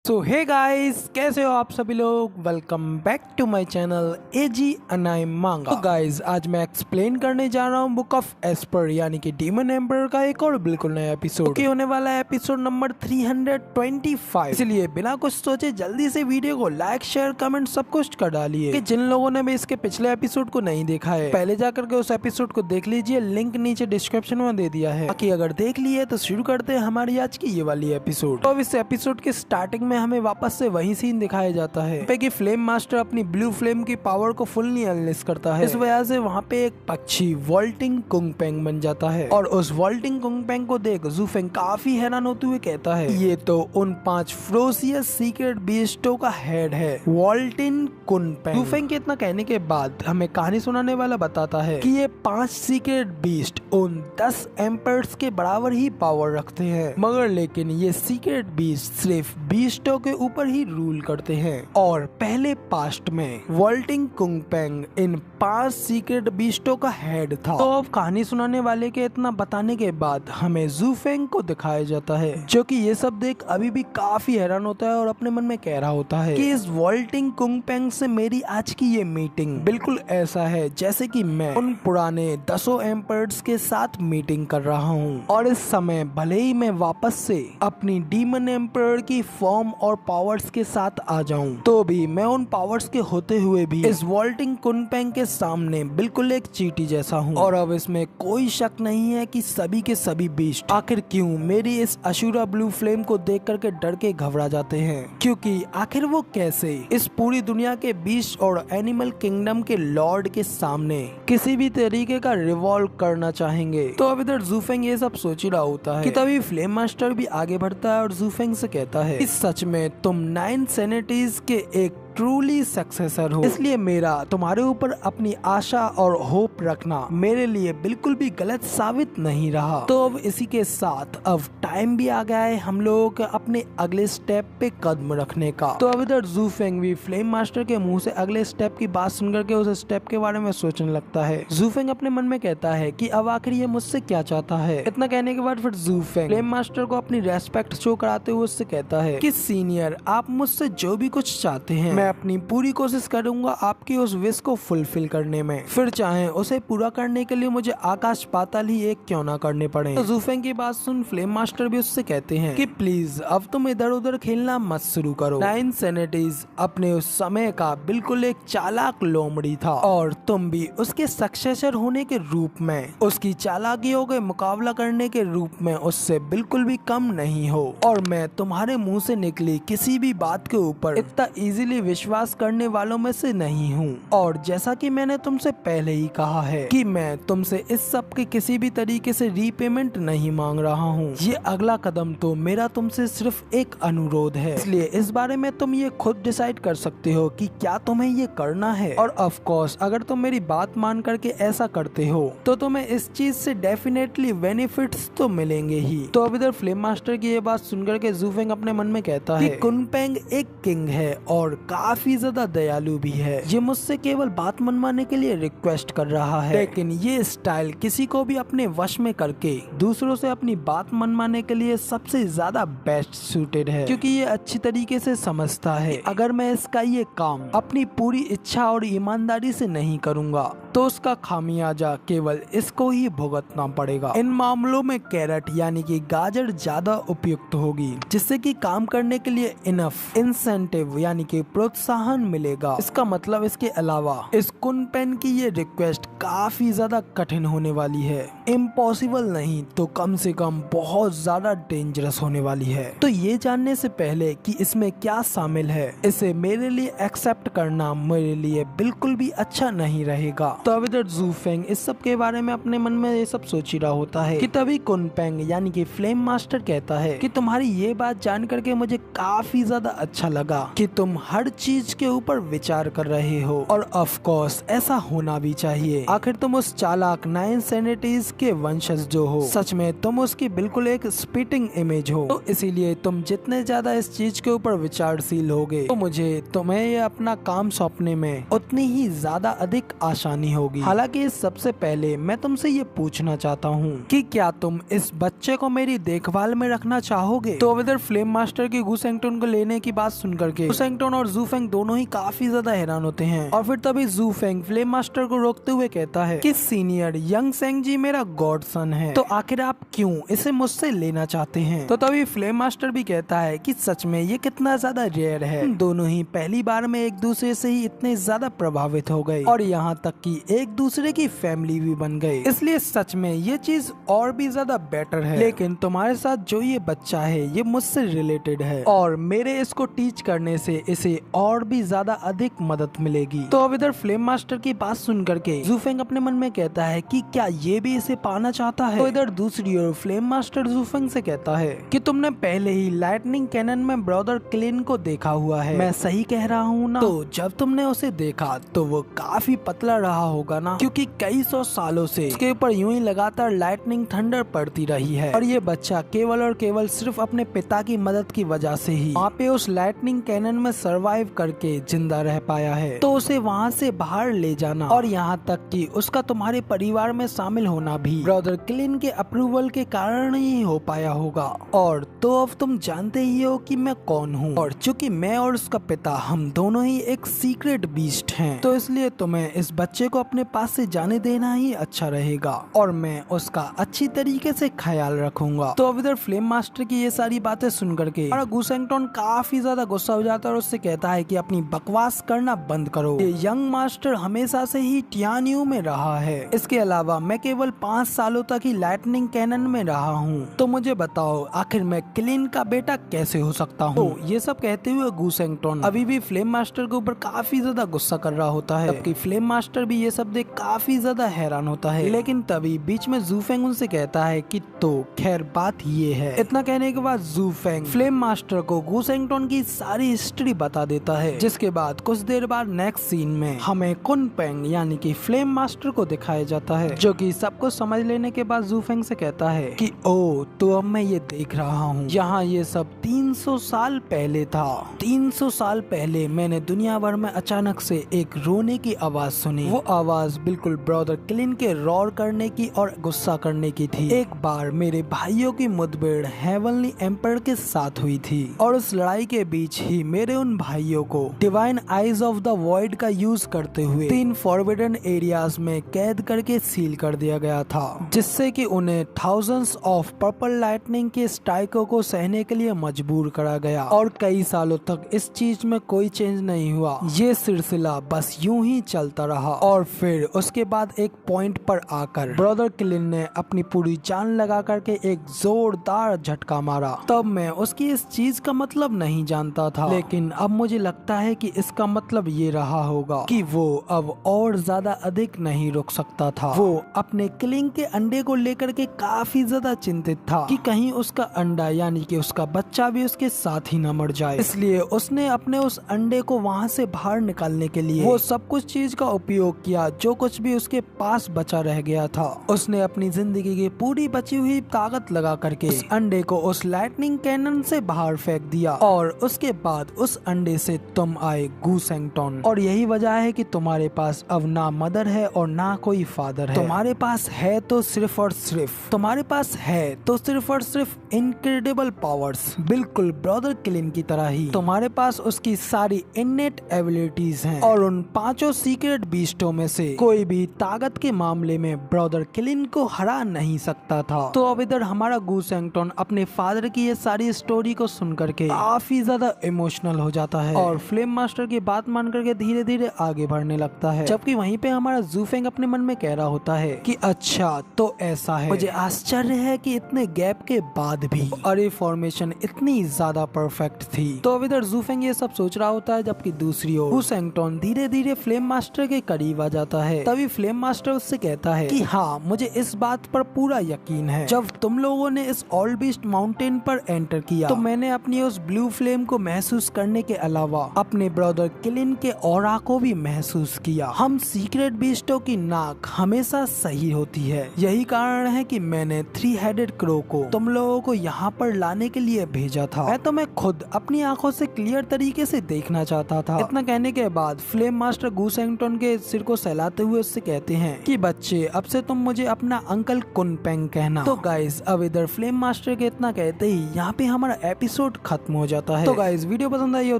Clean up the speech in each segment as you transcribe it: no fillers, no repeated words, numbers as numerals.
सो hey guys, कैसे हो आप सभी लोग। Welcome back to my channel एजी अनाई मांगा। तो गाइस, आज मैं एक्सप्लेन करने जा रहा हूँ बुक ऑफ एस्पर यानी कि डीमन एम्पर का एक और बिल्कुल नया एपिसोड होने वाला है, एपिसोड नंबर 325। इसलिए बिना कुछ सोचे जल्दी से वीडियो को लाइक शेयर कमेंट सब कुछ कर डालिए कि जिन लोगों ने भी इसके पिछले एपिसोड को नहीं देखा है पहले जाकर के उस एपिसोड को देख लीजिए, लिंक नीचे डिस्क्रिप्शन में दे दिया है। बाकी अगर देख लिए तो शुरू करते हैं हमारी आज की ये वाली एपिसोड। तो अब इस एपिसोड के स्टार्टिंग में हमें वापस से वही सीन दिखाया जाता है कि फ्लेम मास्टर अपनी ब्लू फ्लेम की पावर को फुल्ली अनलिस्ट करता है। इस वजह से वहाँ पे एक पक्षी वॉल्टिंग कुंगपेंग बन जाता है और उस वॉल्टिंग कुंगपेंग को देख ज़ूफेंग काफी हैरान होते हुए कहता है ये तो उन 5 फ्रोसियस सीक्रेट बीस्टों का हेड है, वॉल्टिन कुंगपेंग। ज़ूफेंग के इतना कहने के बाद हमें कहानी सुनाने वाला बताता है कि ये 5 सीक्रेट बीस्ट उन 10 एम्पर्स के बराबर ही पावर रखते हैं, मगर लेकिन ये सीक्रेट बीस्ट सिर्फ बीस्टों के ऊपर ही रूल करते हैं और पहले पास्ट में वॉल्टिंग कुंगपेंग इन 5 सीक्रेट बीस्टों का हेड था। तो अब कहानी सुनाने वाले के इतना बताने के बाद हमें ज़ूफेंग को दिखाया जाता है जो कि ये सब देख अभी भी काफी हैरान होता है और अपने मन में कह रहा होता है कि इस वॉल्टिंग कुंगपेंग से मेरी आज की ये मीटिंग बिल्कुल ऐसा है जैसे कि मैं उन पुराने 10 एम्पर्स के साथ मीटिंग कर रहा हूँ और इस समय भले ही मैं वापस से अपनी डीमन एम्पर की फॉर्म और पावर्स के साथ आ जाऊं, तो भी मैं उन पावर्स के होते हुए भी इस वॉल्टिंग कुंगपेंग के सामने बिल्कुल एक चींटी जैसा हूं। और अब इसमें कोई शक नहीं है कि सभी के सभी बीस्ट आखिर क्यों मेरी इस अशुरा ब्लू फ्लेम को देख करके डर के घबरा जाते हैं, क्योंकि आखिर वो कैसे इस पूरी दुनिया के बीस्ट और एनिमल किंगडम के लॉर्ड के सामने किसी भी तरीके का रिवॉल्व करना चाहेंगे। तो अब इधर ज़ूफेंग ये सब सोच ही रहा होता है कि तभी फ्लेम मास्टर भी आगे बढ़ता है और ज़ूफेंग से कहता है कि सच में तुम 9 सैनिटीज के एक ट्रूली सक्सेसर हो, इसलिए मेरा तुम्हारे ऊपर अपनी आशा और होप रखना मेरे लिए बिल्कुल भी गलत साबित नहीं रहा। तो अब इसी के साथ अब टाइम भी आ गया है हम लोगों का अपने अगले स्टेप पे कदम रखने का। तो अब इधर ज़ूफेंग भी फ्लेम मास्टर के मुंह से अगले स्टेप की बात सुनकर के उस स्टेप के बारे में सोचने लगता है। ज़ूफेंग अपने मन में कहता है कि अब आखिर ये मुझसे क्या चाहता है। इतना कहने के बाद फिर ज़ूफेंग फ्लेम मास्टर को अपनी रेस्पेक्ट शो कराते हुए उससे कहता है कि सीनियर, आप मुझसे जो भी कुछ चाहते हैं मैं अपनी पूरी कोशिश करूंगा आपकी उस विश को फुलफिल करने में, फिर चाहे उसे पूरा करने के लिए मुझे आकाश पाताल ही एक क्यों ना करने पड़े। तो ज़ूफेंग की बात सुन फ्लेम मास्टर भी उससे कहते हैं कि प्लीज अब तुम इधर उधर खेलना मत शुरू करो। 9 सैनिटीज अपने उस समय का बिल्कुल एक चालाक लोमड़ी था और तुम भी उसके सक्सेसर होने के रूप में उसकी चालाकियों के मुकाबला करने के रूप में उससे बिल्कुल भी कम नहीं हो, और मैं तुम्हारे मुंह से निकली किसी भी बात के ऊपर इतना इजीली विश्वास करने वालों में से नहीं हूँ। और जैसा कि मैंने तुमसे पहले ही कहा है कि मैं तुमसे इस सब के किसी भी तरीके से रीपेमेंट नहीं मांग रहा हूँ। ये अगला कदम तो मेरा तुमसे सिर्फ एक अनुरोध है, इसलिए इस बारे में तुम ये खुद डिसाइड कर सकते हो कि क्या तुम्हें ये करना है। और ऑफ कोर्स अगर तुम मेरी बात मान करके ऐसा करते हो तो तुम्हें इस चीज से डेफिनेटली बेनिफिट्स तो मिलेंगे ही। तो अब इधर फ्लेम मास्टर की ये बात सुनकर के ज़ूफेंग अपने मन में कहता है कि कुंगपेंग एक किंग है और काफी ज्यादा दयालु भी है। ये मुझसे केवल बात मनवाने के लिए रिक्वेस्ट कर रहा है, लेकिन ये स्टाइल किसी को भी अपने वश में करके दूसरों से अपनी बात मनवाने के लिए सबसे ज्यादा बेस्ट सूटेड है, क्योंकि ये अच्छी तरीके से समझता है अगर मैं इसका ये काम अपनी पूरी इच्छा और ईमानदारी से नहीं करूँगा तो उसका खामियाजा केवल इसको ही भुगतना पड़ेगा। इन मामलों में कैरेट यानी कि गाजर ज्यादा उपयुक्त होगी, जिससे कि काम करने के लिए इनफ इंसेंटिव यानी कि प्रोत्साहन मिलेगा। इसका मतलब इसके अलावा इस कुंगपेंग की ये रिक्वेस्ट काफी ज्यादा कठिन होने वाली है, इम्पॉसिबल नहीं तो कम से कम बहुत ज्यादा डेंजरस होने वाली है। तो ये जानने से पहले कि इसमें क्या शामिल है, इसे मेरे लिए एक्सेप्ट करना मेरे लिए बिल्कुल भी अच्छा नहीं रहेगा। तो अब इधर ज़ूफेंग इस सब के बारे में अपने मन में ये सब सोच ही रहा होता है कि तभी कुंगपेंग यानी कि फ्लेम मास्टर कहता है कि तुम्हारी ये बात जान करके मुझे काफी ज्यादा अच्छा लगा कि तुम हर चीज के ऊपर विचार कर रहे हो, और ऑफ कोर्स ऐसा होना भी चाहिए। आखिर तुम उस चालाक 9 सैनिटीज के वंशज जो हो, सच में तुम उसकी बिल्कुल एक स्पिटिंग इमेज हो। तो इसीलिए तुम जितने ज्यादा इस चीज के ऊपर विचारशील होगे तो मुझे तुम्हें ये अपना काम सौंपने में उतनी ही ज्यादा अधिक आसानी होगी। हालांकि सबसे पहले मैं तुमसे ये पूछना चाहता हूँ कि क्या तुम इस बच्चे को मेरी देखभाल में रखना चाहोगे? तो अब इधर फ्लेम मास्टर की गू सेंगटोन को लेने की बात सुन करके गू सेंगटोन और जू फेंग दोनों ही काफी ज्यादा हैरान होते हैं। और फिर तभी जू फेंग फ्लेम मास्टर को रोकते हुए कहता है कि सीनियर यंग सेंग जी मेरा गॉड सन है, तो आखिर आप क्यों इसे मुझसे लेना चाहते हैं? तो तभी फ्लेम मास्टर भी कहता है कि सच में ये कितना ज्यादा रेयर है, दोनों ही पहली बार में एक दूसरे से ही इतने ज्यादा प्रभावित हो गए और यहाँ तक कि एक दूसरे की फैमिली भी बन गए, इसलिए सच में ये चीज और भी ज्यादा बेटर है। लेकिन तुम्हारे साथ जो ये बच्चा है ये मुझसे रिलेटेड है और मेरे इसको टीच करने से इसे और भी ज्यादा अधिक मदद मिलेगी। तो अब इधर फ्लेम मास्टर की बात सुन करके जू फेंग अपने मन में कहता है कि क्या ये भी इसे पाना चाहता है? तो इधर दूसरी ओर फ्लेम मास्टर जू फेंग से कहता है कि तुमने पहले ही लाइटनिंग कैनन में ब्रदर क्लिन को देखा हुआ है, मैं सही कह रहा हूँ ना? तो जब तुमने उसे देखा तो वो काफी पतला रहा होगा ना, क्योंकि कई सौ सालों से उसके ऊपर यूं ही लगातार लाइटनिंग थंडर पड़ती रही है और ये बच्चा केवल और केवल सिर्फ अपने पिता की मदद की वजह से ही वहाँ पे उस लाइटनिंग कैनन में सरवाइव करके जिंदा रह पाया है। तो उसे वहाँ से बाहर ले जाना और यहाँ तक कि उसका तुम्हारे परिवार में शामिल होना भी ब्रदर क्लिन के अप्रूवल के कारण ही हो पाया होगा। और तो अब तुम जानते ही हो कि मैं कौन हूँ, और चूंकि मैं और उसका पिता हम दोनों ही एक सीक्रेट बीस्ट हैं, तो इसलिए तुम्हें इस बच्चे को अपने पास से जाने देना ही अच्छा रहेगा और मैं उसका अच्छी तरीके से ख्याल रखूंगा। तो अब इधर फ्लेम मास्टर की ये सारी बातें सुन करके गू सेंगटोन काफी ज्यादा गुस्सा हो जाता है और उससे कहता है कि अपनी बकवास करना बंद करो, ये यंग मास्टर हमेशा से ही टियान्यू में रहा है, इसके अलावा मैं केवल 5 सालों तक ही लाइटनिंग कैनन में रहा हूँ, तो मुझे बताओ आखिर मैं क्लिन का बेटा कैसे हो सकता हूँ? तो ये सब कहते हुए गू सेंगटोन अभी भी फ्लेम मास्टर के ऊपर काफी ज्यादा गुस्सा कर रहा होता है, जबकि फ्लेम मास्टर भी ये सब देख काफी ज्यादा हैरान होता है। लेकिन तभी बीच में जू फेंग उनसे कहता है कि तो खैर बात ये है। इतना कहने के बाद जू फेंग फ्लेम मास्टर को गू सेंगटोन की सारी हिस्ट्री बता देता है, जिसके बाद कुछ देर बाद नेक्स्ट सीन में हमें कुन पेंग यानी कि फ्लेम मास्टर को दिखाया जाता है, जो कि सब कुछ समझ लेने के बाद जू फेंग से कहता है कि ओ तो अब मैं ये देख रहा हूँ, यहाँ ये सब 300 साल पहले था। 300 साल पहले मैंने दुनिया भर में अचानक से एक रोने की आवाज सुनी। वो आवाज बिल्कुल ब्रदर क्लिन के रॉर करने की और गुस्सा करने की थी। एक बार मेरे भाइयों की मुठभेड़ हेवनली एम्पर के साथ हुई थी और उस लड़ाई के बीच ही मेरे उन भाइयों को divine eyes of the void का यूज करते हुए 3 फॉरबिडन एरियाज में कैद करके सील कर दिया गया था, जिससे कि उन्हें थाउजेंड्स ऑफ पर्पल लाइटनिंग के स्ट्राइकों को सहने के लिए मजबूर करा गया और कई सालों तक इस चीज में कोई चेंज नहीं हुआ। ये सिलसिला बस यूं ही चलता रहा और फिर उसके बाद एक पॉइंट पर आकर ब्रदर क्लिन ने अपनी पूरी जान लगा करके एक जोरदार झटका मारा। तब मैं उसकी इस चीज का मतलब नहीं जानता था, लेकिन अब मुझे लगता है कि इसका मतलब ये रहा होगा कि वो अब और ज्यादा अधिक नहीं रुक सकता था। वो अपने क्लिन के अंडे को लेकर के काफी ज्यादा चिंतित था कि कहीं उसका अंडा यानी कि उसका बच्चा भी उसके साथ ही न मर जाए, इसलिए उसने अपने उस अंडे को वहाँ से बाहर निकालने के लिए वो सब कुछ चीज का उपयोग किया जो कुछ भी उसके पास बचा रह गया था। उसने अपनी जिंदगी की पूरी बची हुई ताकत लगा करके उस अंडे को उस लाइटनिंग कैनन से बाहर फेंक दिया और उसके बाद उस अंडे से तुम आए गू सेंगटोन, और यही वजह है कि तुम्हारे पास अब ना मदर है और ना कोई फादर है। तुम्हारे पास है तो सिर्फ और सिर्फ तुम्हारे पास है तो सिर्फ और सिर्फ इनक्रेडिबल पावर्स, बिल्कुल ब्रदर क्लिन की तरह ही तुम्हारे पास उसकी सारी इननेट एबिलिटीज हैं और उन 5 सीक्रेट बीस्टों में से कोई भी ताकत के मामले में ब्रदर क्लिन को हरा नहीं सकता था। तो अब इधर हमारा गू सेंगटोन अपने फादर की ये सारी स्टोरी को सुन करके काफी ज्यादा इमोशनल हो जाता है और फ्लेम मास्टर की बात मान करके धीरे धीरे आगे बढ़ने लगता है, जबकि वहीं पे हमारा जू फेंग अपने मन में कह रहा होता है कि अच्छा तो ऐसा है, मुझे आश्चर्य है कि इतने गैप के बाद भी और ये फॉर्मेशन इतनी ज्यादा परफेक्ट थी। तो अब इधर जू फेंग ये सब सोच रहा होता है, जबकि दूसरी ओर गू सेंगटोन धीरे धीरे फ्लेम मास्टर के करीब आ जाता है। तभी फ्लेम मास्टर उससे कहता है कि हाँ मुझे इस बात पर पूरा यकीन है, जब तुम लोगों ने इस ऑल बीस्ट माउंटेन पर एंटर किया तो मैंने अपनी उस ब्लू फ्लेम को महसूस करने के अलावा अपने ब्रदर क्लिन के ऑरा को भी महसूस किया। हम सीक्रेट बीस्टों की नाक हमेशा सही होती है, यही कारण है कि मैंने 3 हेडेड क्रो को तुम लोगों को यहाँ पर लाने के लिए भेजा था। मैं तुम्हें खुद अपनी आंखों से क्लियर तरीके से देखना चाहता था। इतना कहने के बाद फ्लेम मास्टर गू सेंगटोन के सिर को सहलाते हुए उससे कहते हैं कि बच्चे अब से तुम मुझे अपना अंकल कुनपेंग कहना। तो गाइज अब इधर फ्लेम मास्टर के इतना कहते ही यहाँ पे हमारा एपिसोड खत्म हो जाता है। तो गाइज वीडियो पसंद आई हो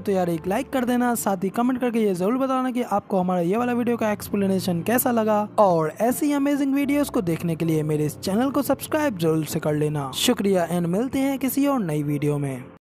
तो यार एक लाइक कर देना, साथ ही कमेंट करके ये जरूर बताना कि आपको हमारा ये वाला वीडियो का एक्सप्लेनेशन कैसा लगा, और ऐसी अमेजिंग वीडियोस को देखने के लिए मेरे इस चैनल को सब्सक्राइब जरूर से कर लेना। शुक्रिया एंड मिलते हैं किसी और नई वीडियो में।